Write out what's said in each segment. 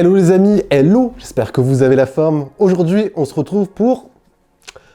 Hello les amis, hello, j'espère que vous avez la forme. Aujourd'hui, on se retrouve pour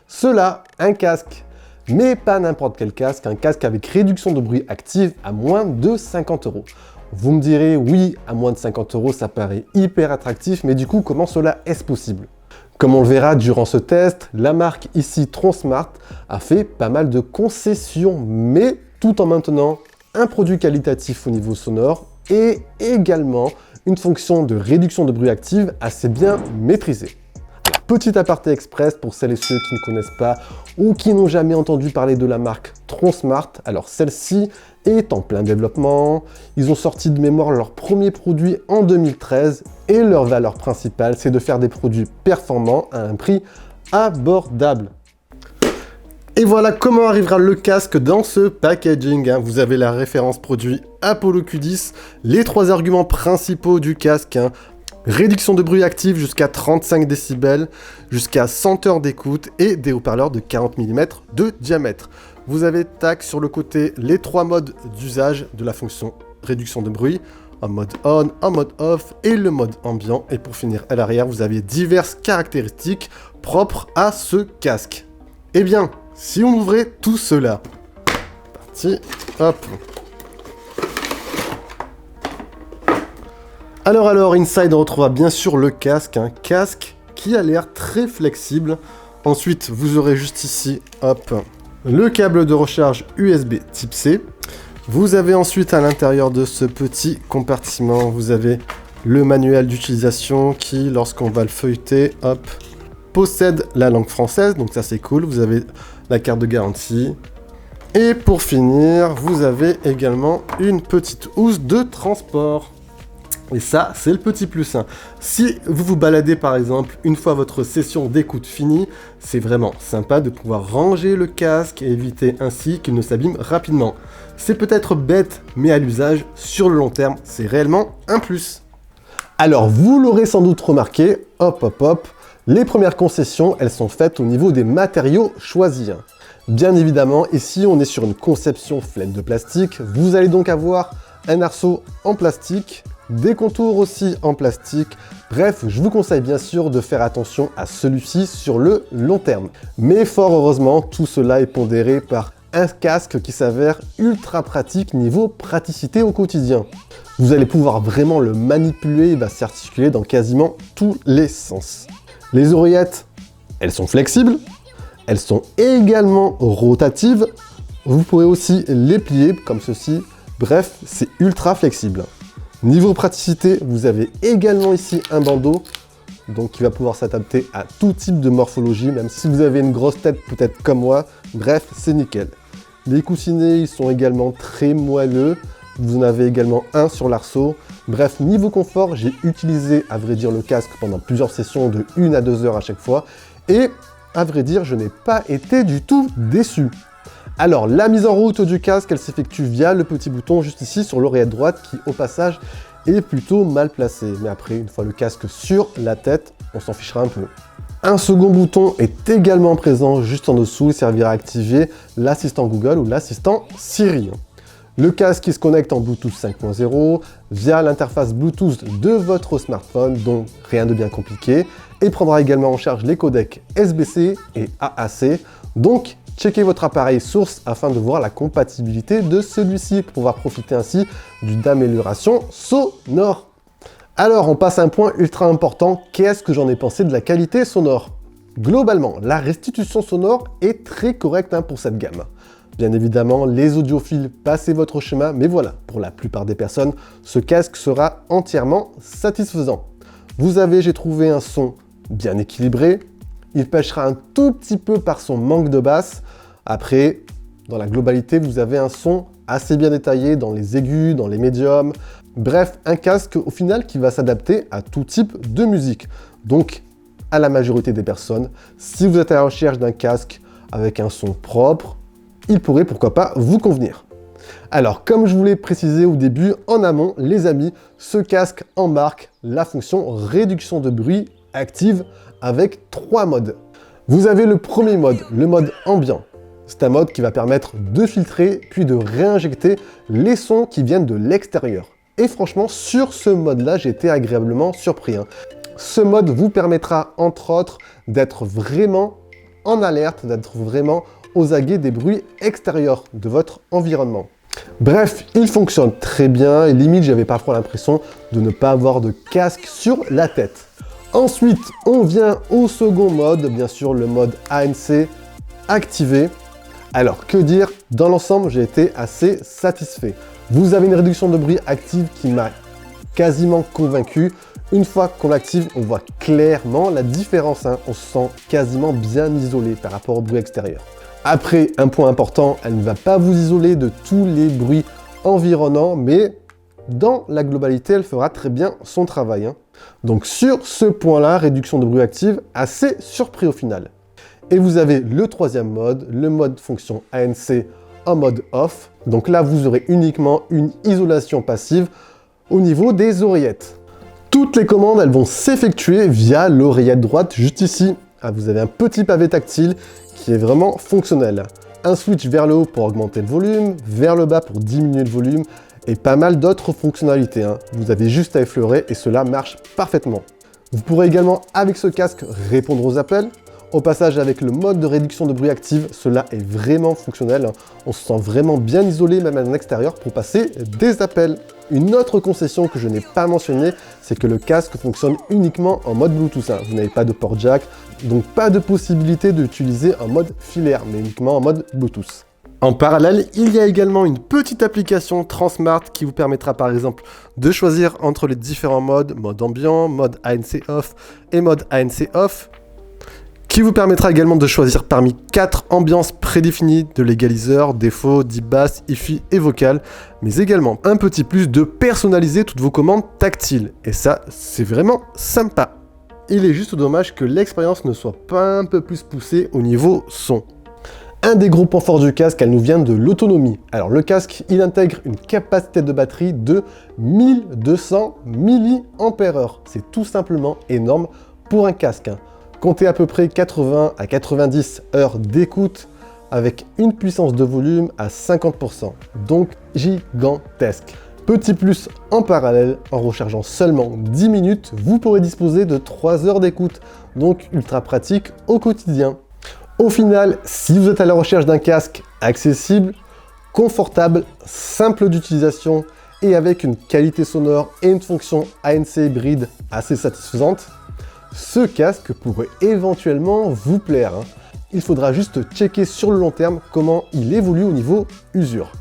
cela, un casque. Mais pas n'importe quel casque, un casque avec réduction de bruit active à moins de 50 €. Vous me direz, oui, à moins de 50 €, ça paraît hyper attractif, mais du coup, comment cela est-ce possible? Comme on le verra durant ce test, la marque ici, Tronsmart, a fait pas mal de concessions, mais tout en maintenant un produit qualitatif au niveau sonore et également une fonction de réduction de bruit active assez bien maîtrisée. Alors, petit aparté express pour celles et ceux qui ne connaissent pas ou qui n'ont jamais entendu parler de la marque Tronsmart. Alors celle-ci est en plein développement. Ils ont sorti de mémoire leur premier produit en 2013 et leur valeur principale, c'est de faire des produits performants à un prix abordable. Et voilà comment arrivera le casque dans ce packaging. Vous avez la référence produit Apollo Q10, les trois arguments principaux du casque. Réduction de bruit active jusqu'à 35 décibels, jusqu'à 100 heures d'écoute et des haut-parleurs de 40 mm de diamètre. Vous avez sur le côté les trois modes d'usage de la fonction réduction de bruit, en mode on, en mode off et le mode ambiant. Et pour finir à l'arrière, vous avez diverses caractéristiques propres à ce casque. Eh bien, si on ouvrait tout cela, parti, hop. Alors, inside, on retrouvera bien sûr le casque, un casque qui a l'air très flexible. Ensuite, vous aurez juste ici, hop, le câble de recharge USB type C. Vous avez ensuite à l'intérieur de ce petit compartiment, vous avez le manuel d'utilisation qui, lorsqu'on va le feuilleter, hop, possède la langue française, donc ça c'est cool. Vous avez la carte de garantie. Et pour finir, vous avez également une petite housse de transport. Et ça, c'est le petit plus. Si vous vous baladez par exemple, une fois votre session d'écoute finie, c'est vraiment sympa de pouvoir ranger le casque et éviter ainsi qu'il ne s'abîme rapidement. C'est peut-être bête, mais à l'usage, sur le long terme, c'est réellement un plus. Alors, vous l'aurez sans doute remarqué, hop, les premières concessions, elles sont faites au niveau des matériaux choisis. Bien évidemment, ici, on est sur une conception flemme de plastique. Vous allez donc avoir un arceau en plastique, des contours aussi en plastique. Bref, je vous conseille bien sûr de faire attention à celui-ci sur le long terme. Mais fort heureusement, tout cela est pondéré par un casque qui s'avère ultra pratique niveau praticité au quotidien. Vous allez pouvoir vraiment le manipuler, il va s'articuler dans quasiment tous les sens. Les oreillettes, elles sont flexibles, elles sont également rotatives. Vous pourrez aussi les plier comme ceci. Bref, c'est ultra flexible. Niveau praticité, vous avez également ici un bandeau, donc qui va pouvoir s'adapter à tout type de morphologie, même si vous avez une grosse tête peut-être comme moi. Bref, c'est nickel. Les coussinets, ils sont également très moelleux. Vous en avez également un sur l'arceau. Bref, niveau confort, j'ai utilisé, à vrai dire, le casque pendant plusieurs sessions de 1 à 2 heures à chaque fois. Et, à vrai dire, je n'ai pas été du tout déçu. Alors, la mise en route du casque, elle s'effectue via le petit bouton juste ici sur l'oreillette droite qui, au passage, est plutôt mal placé. Mais après, une fois le casque sur la tête, on s'en fichera un peu. Un second bouton est également présent juste en dessous. Il servira à activer l'assistant Google ou l'assistant Siri. Le casque qui se connecte en Bluetooth 5.0 via l'interface Bluetooth de votre smartphone, donc rien de bien compliqué, et prendra également en charge les codecs SBC et AAC. Donc, checkez votre appareil source afin de voir la compatibilité de celui-ci pour pouvoir profiter ainsi d'une amélioration sonore. Alors, on passe à un point ultra important. Qu'est-ce que j'en ai pensé de la qualité sonore? Globalement, la restitution sonore est très correcte pour cette gamme. Bien évidemment, les audiophiles, passez votre chemin, mais voilà, pour la plupart des personnes, ce casque sera entièrement satisfaisant. Vous avez, j'ai trouvé, un son bien équilibré. Il pêchera un tout petit peu par son manque de basse. Après, dans la globalité, vous avez un son assez bien détaillé dans les aigus, dans les médiums. Bref, un casque au final qui va s'adapter à tout type de musique. Donc, à la majorité des personnes, si vous êtes à la recherche d'un casque avec un son propre, il pourrait pourquoi pas vous convenir. Alors, comme je vous l'ai précisé au début, en amont, les amis, ce casque embarque la fonction réduction de bruit active avec 3 modes. Vous avez le premier mode, le mode ambiant. C'est un mode qui va permettre de filtrer puis de réinjecter les sons qui viennent de l'extérieur. Et franchement, sur ce mode-là, j'ai été agréablement surpris, hein. Ce mode vous permettra, entre autres, d'être vraiment en alerte, d'être vraiment aux aguets des bruits extérieurs de votre environnement. Bref, il fonctionne très bien et limite, j'avais parfois l'impression de ne pas avoir de casque sur la tête. Ensuite, on vient au second mode, bien sûr le mode ANC activé. Alors, que dire? Dans l'ensemble, j'ai été assez satisfait. Vous avez une réduction de bruit active qui m'a quasiment convaincu. Une fois qu'on l'active, on voit clairement la différence, hein. On se sent quasiment bien isolé par rapport au bruit extérieur. Après, un point important, elle ne va pas vous isoler de tous les bruits environnants, mais dans la globalité, elle fera très bien son travail, hein. Donc sur ce point-là, réduction de bruit active, assez surpris au final. Et vous avez le troisième mode, le mode fonction ANC en mode off. Donc là, vous aurez uniquement une isolation passive au niveau des oreillettes. Toutes les commandes, elles vont s'effectuer via l'oreillette droite, juste ici. Ah, vous avez un petit pavé tactile qui est vraiment fonctionnel. Un switch vers le haut pour augmenter le volume, vers le bas pour diminuer le volume, et pas mal d'autres fonctionnalités, hein. Vous avez juste à effleurer et cela marche parfaitement. Vous pourrez également, avec ce casque, répondre aux appels. Au passage, avec le mode de réduction de bruit active, cela est vraiment fonctionnel, hein. On se sent vraiment bien isolé, même à l'extérieur, pour passer des appels. Une autre concession que je n'ai pas mentionnée, c'est que le casque fonctionne uniquement en mode Bluetooth, hein. Vous n'avez pas de port jack, donc pas de possibilité d'utiliser en mode filaire, mais uniquement en mode Bluetooth. En parallèle, il y a également une petite application Transmart qui vous permettra par exemple de choisir entre les différents modes, mode ambiant, mode ANC off et mode ANC off, qui vous permettra également de choisir parmi 4 ambiances prédéfinies de l'égaliseur, défaut, deep bass, hi-fi et vocal, mais également un petit plus de personnaliser toutes vos commandes tactiles. Et ça, c'est vraiment sympa. Il est juste dommage que l'expérience ne soit pas un peu plus poussée au niveau son. Un des gros points forts du casque, elle nous vient de l'autonomie. Alors le casque, il intègre une capacité de batterie de 1200 mAh. C'est tout simplement énorme pour un casque, hein. Comptez à peu près 80 à 90 heures d'écoute avec une puissance de volume à 50%. Donc gigantesque. Petit plus en parallèle, en rechargeant seulement 10 minutes, vous pourrez disposer de 3 heures d'écoute. Donc ultra pratique au quotidien. Au final, si vous êtes à la recherche d'un casque accessible, confortable, simple d'utilisation et avec une qualité sonore et une fonction ANC hybride assez satisfaisante, ce casque pourrait éventuellement vous plaire, hein. Il faudra juste checker sur le long terme comment il évolue au niveau usure.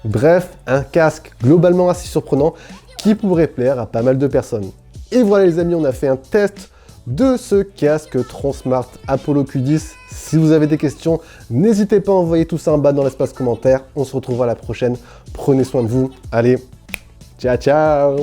Bref, un casque globalement assez surprenant qui pourrait plaire à pas mal de personnes. Et voilà les amis, on a fait un test de ce casque Transmart Apollo Q10. Si vous avez des questions, n'hésitez pas à envoyer tout ça en bas dans l'espace commentaire. On se retrouvera à la prochaine. Prenez soin de vous. Allez, ciao ciao!